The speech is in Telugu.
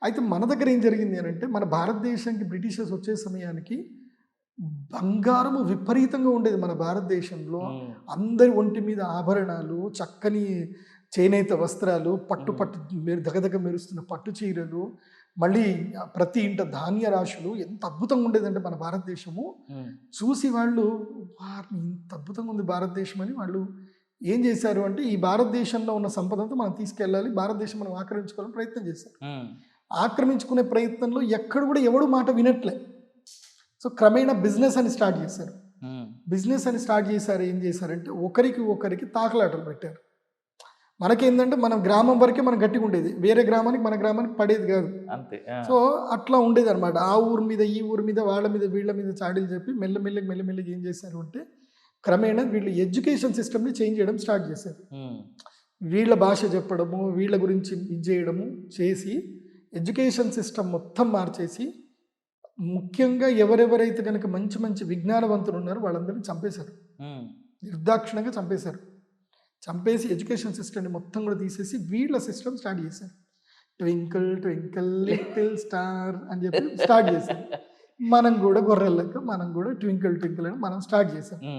అయితే మన దగ్గర ఏం జరిగింది అనంటే, మన భారతదేశానికి బ్రిటిషర్స్ వచ్చే సమయానికి బంగారము విపరీతంగా ఉండేది మన భారతదేశంలో. హ్మ్. అందరి ఒంటి మీద ఆభరణాలు, చక్కని చేనేత వస్త్రాలు, పట్టు హ్మ్. పట్టు దగదగ మెరుస్తున్న పట్టు చీరలు, మళ్ళీ ప్రతి ఇంట ధాన్య రాశులు ఎంత అద్భుతంగా ఉండేదంటే మన భారతదేశము. హ్మ్. చూసి వాళ్ళు వారిని ఇంత అద్భుతంగా ఉంది భారతదేశం అని వాళ్ళు ఏం చేశారు అంటే, ఈ భారతదేశంలో ఉన్న సంపదంతా మనం తీసుకెళ్ళాలి, భారతదేశం మనం ఆక్రమించుకోవాలని ప్రయత్నం చేశారు. హ్మ్. ఆక్రమించుకునే ప్రయత్నంలో ఎక్కడ కూడా ఎవడు మాట వినట్లే. సో క్రమేణా బిజినెస్ అని స్టార్ట్ చేశారు. హ్మ్. బిజినెస్ అని స్టార్ట్ చేశారు. ఏం చేశారంటే ఒకరికి ఒకరికి తాకలాటలు పెట్టారు. మనకేందంటే మనం గ్రామం వరకే మనం గట్టిగా ఉండేది. వేరే గ్రామానికి మన గ్రామానికి పడేది కాదు. అంతే. ఆ! సో అట్లా ఉండేదన్నమాట. ఆ ఊరు మీద, ఈ ఊరు మీద, వాళ్ళ మీద, వీళ్ళ మీద చాడీలు చెప్పి మెల్లమెల్లగా ఏం చేశారు అంటే, క్రమేణా వీళ్ళు ఎడ్యుకేషన్ సిస్టమ్‌ని చేంజ్ చేయడం స్టార్ట్ చేశారు. హ్మ్. వీళ్ళ భాష చెప్పడము, వీళ్ళ గురించి ఇది చేయడము చేసి, ఎడ్యుకేషన్ సిస్టమ్ మొత్తం మార్చేసి, ముఖ్యంగా ఎవరెవరైతే గనక మంచి మంచి విజ్ఞానవంతులు ఉన్నారో వాళ్ళందరిని చంపేశారు. హ్మ్. నిర్దాక్షిణ్యంగా చంపేశారు. చంపేసి ఎడ్యుకేషన్ సిస్టమ్‌ని మొత్తం కూడా తీసేసి వీళ్ళ సిస్టమ్ స్టార్ట్ చేశారు. ట్వింకిల్ ట్వింకిల్ లిటిల్ స్టార్ అని చెప్పి స్టార్ట్ చేశారు. మనం కూడా గొర్రెల లెక్క మనం కూడా ట్వింకిల్ ట్వింకిల్ అని మనం స్టార్ట్ చేశాం. హ్మ్.